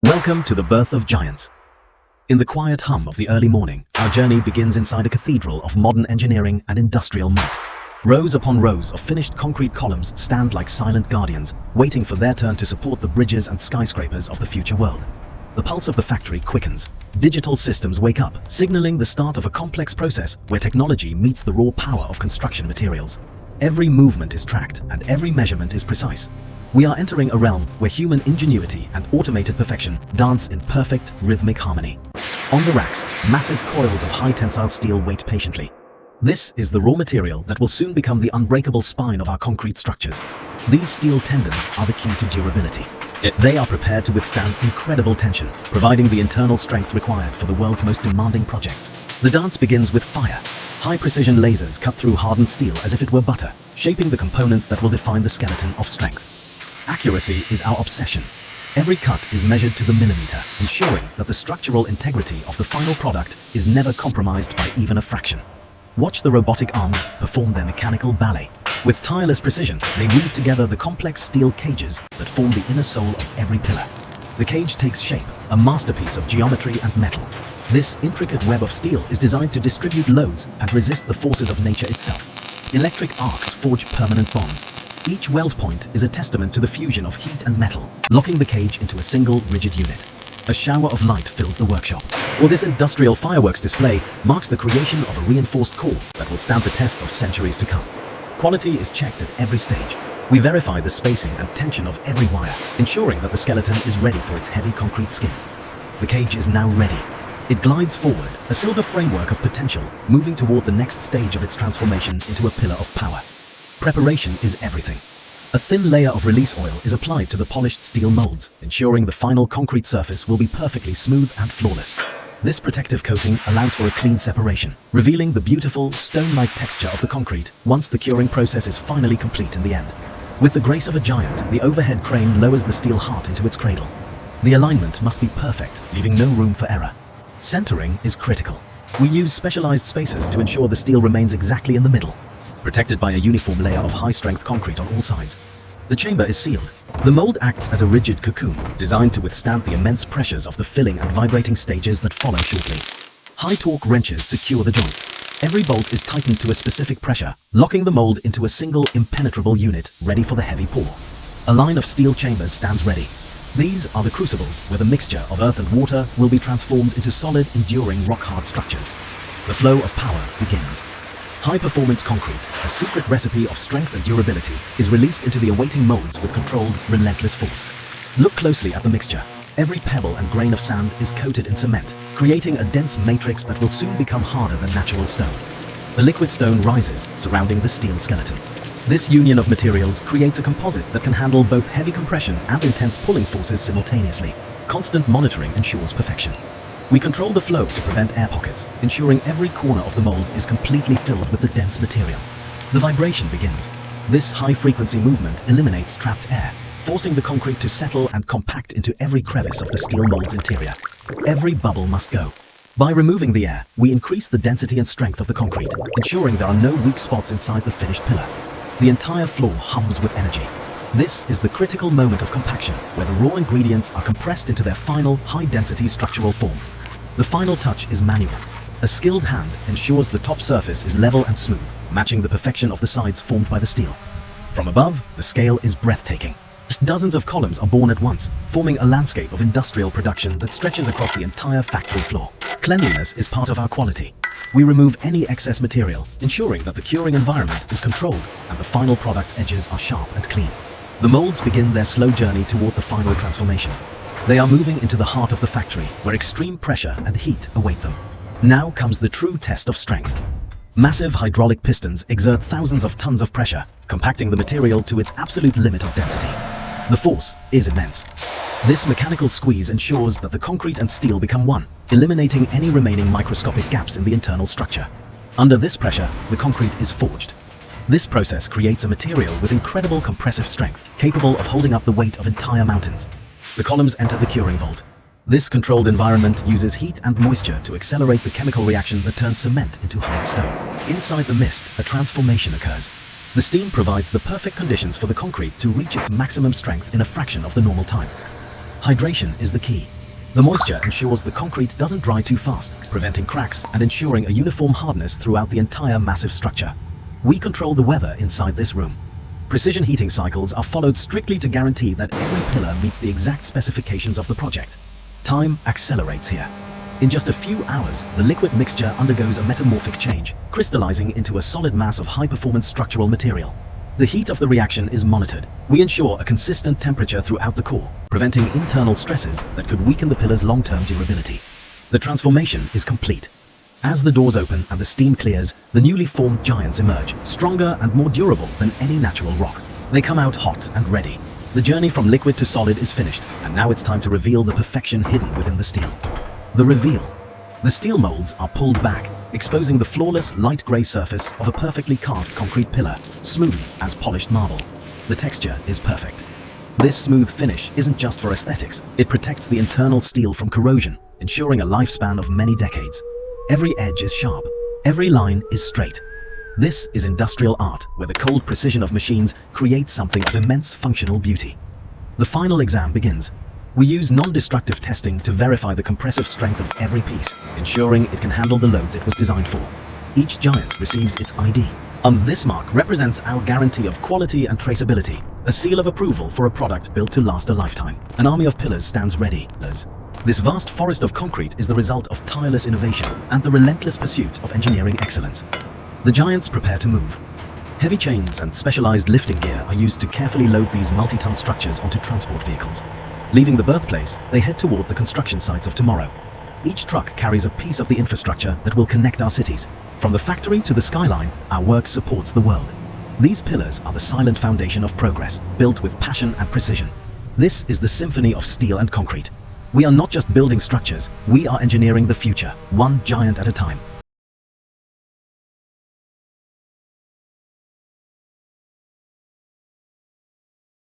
Welcome to the birth of giants. In the quiet hum of the early morning, our journey begins inside a cathedral of modern engineering and industrial might. Rows upon rows of finished concrete columns stand like silent guardians, waiting for their turn to support the bridges and skyscrapers of the future world. The pulse of the factory quickens. Digital systems wake up, signaling the start of a complex process where technology meets the raw power of construction materials. Every movement is tracked and every measurement is precise. We are entering a realm where human ingenuity and automated perfection dance in perfect, rhythmic harmony. On the racks, massive coils of high-tensile steel wait patiently. This is the raw material that will soon become the unbreakable spine of our concrete structures. These steel tendons are the key to durability. They are prepared to withstand incredible tension, providing the internal strength required for the world's most demanding projects. The dance begins with fire. High-precision lasers cut through hardened steel as if it were butter, shaping the components that will define the skeleton of strength. Accuracy is our obsession. Every cut is measured to the millimeter, ensuring that the structural integrity of the final product is never compromised by even a fraction. Watch the robotic arms perform their mechanical ballet. With tireless precision, they weave together the complex steel cages that form the inner soul of every pillar. The cage takes shape, a masterpiece of geometry and metal. This intricate web of steel is designed to distribute loads and resist the forces of nature itself. Electric arcs forge permanent bonds. Each weld point is a testament to the fusion of heat and metal, locking the cage into a single rigid unit. A shower of light fills the workshop. Or this industrial fireworks display marks the creation of a reinforced core that will stand the test of centuries to come. Quality is checked at every stage. We verify the spacing and tension of every wire, ensuring that the skeleton is ready for its heavy concrete skin. The cage is now ready. It glides forward, a silver framework of potential, moving toward the next stage of its transformation into a pillar of power. Preparation is everything. A thin layer of release oil is applied to the polished steel molds, ensuring the final concrete surface will be perfectly smooth and flawless. This protective coating allows for a clean separation, revealing the beautiful, stone-like texture of the concrete once the curing process is finally complete in the end. With the grace of a giant, the overhead crane lowers the steel heart into its cradle. The alignment must be perfect, leaving no room for error. Centering is critical. We use specialized spacers to ensure the steel remains exactly in the middle, protected by a uniform layer of high-strength concrete on all sides. The chamber is sealed. The mold acts as a rigid cocoon, designed to withstand the immense pressures of the filling and vibrating stages that follow shortly. High-torque wrenches secure the joints. Every bolt is tightened to a specific pressure, locking the mold into a single, impenetrable unit ready for the heavy pour. A line of steel chambers stands ready. These are the crucibles where the mixture of earth and water will be transformed into solid, enduring, rock-hard structures. The flow of power begins. High-performance concrete, a secret recipe of strength and durability, is released into the awaiting molds with controlled, relentless force. Look closely at the mixture. Every pebble and grain of sand is coated in cement, creating a dense matrix that will soon become harder than natural stone. The liquid stone rises, surrounding the steel skeleton. This union of materials creates a composite that can handle both heavy compression and intense pulling forces simultaneously. Constant monitoring ensures perfection. We control the flow to prevent air pockets, ensuring every corner of the mold is completely filled with the dense material. The vibration begins. This high-frequency movement eliminates trapped air, forcing the concrete to settle and compact into every crevice of the steel mold's interior. Every bubble must go. By removing the air, we increase the density and strength of the concrete, ensuring there are no weak spots inside the finished pillar. The entire floor hums with energy. This is the critical moment of compaction, where the raw ingredients are compressed into their final, high-density structural form. The final touch is manual. A skilled hand ensures the top surface is level and smooth, matching the perfection of the sides formed by the steel. From above, the scale is breathtaking. Dozens of columns are born at once, forming a landscape of industrial production that stretches across the entire factory floor. Cleanliness is part of our quality. We remove any excess material, ensuring that the curing environment is controlled and the final product's edges are sharp and clean. The molds begin their slow journey toward the final transformation. They are moving into the heart of the factory, where extreme pressure and heat await them. Now comes the true test of strength. Massive hydraulic pistons exert thousands of tons of pressure, compacting the material to its absolute limit of density. The force is immense. This mechanical squeeze ensures that the concrete and steel become one, eliminating any remaining microscopic gaps in the internal structure. Under this pressure, the concrete is forged. This process creates a material with incredible compressive strength, capable of holding up the weight of entire mountains. The columns enter the curing vault. This controlled environment uses heat and moisture to accelerate the chemical reaction that turns cement into hard stone. Inside the mist, a transformation occurs. The steam provides the perfect conditions for the concrete to reach its maximum strength in a fraction of the normal time. Hydration is the key. The moisture ensures the concrete doesn't dry too fast, preventing cracks and ensuring a uniform hardness throughout the entire massive structure. We control the weather inside this room. Precision heating cycles are followed strictly to guarantee that every pillar meets the exact specifications of the project. Time accelerates here. In just a few hours, the liquid mixture undergoes a metamorphic change, crystallizing into a solid mass of high-performance structural material. The heat of the reaction is monitored. We ensure a consistent temperature throughout the core, preventing internal stresses that could weaken the pillar's long-term durability. The transformation is complete. As the doors open and the steam clears, the newly formed giants emerge, stronger and more durable than any natural rock. They come out hot and ready. The journey from liquid to solid is finished, and now it's time to reveal the perfection hidden within the steel. The reveal. The steel molds are pulled back, exposing the flawless light gray surface of a perfectly cast concrete pillar, smooth as polished marble. The texture is perfect. This smooth finish isn't just for aesthetics, it protects the internal steel from corrosion, ensuring a lifespan of many decades. Every edge is sharp, every line is straight. This is industrial art, where the cold precision of machines creates something of immense functional beauty. The final exam begins. We use non-destructive testing to verify the compressive strength of every piece, ensuring it can handle the loads it was designed for. Each giant receives its ID. This mark represents our guarantee of quality and traceability, a seal of approval for a product built to last a lifetime. An army of pillars stands ready. This vast forest of concrete is the result of tireless innovation and the relentless pursuit of engineering excellence. The giants prepare to move. Heavy chains and specialized lifting gear are used to carefully load these multi-ton structures onto transport vehicles. Leaving the birthplace, they head toward the construction sites of tomorrow. Each truck carries a piece of the infrastructure that will connect our cities. From the factory to the skyline, our work supports the world. These pillars are the silent foundation of progress, built with passion and precision. This is the symphony of steel and concrete. We are not just building structures, we are engineering the future, one giant at a time.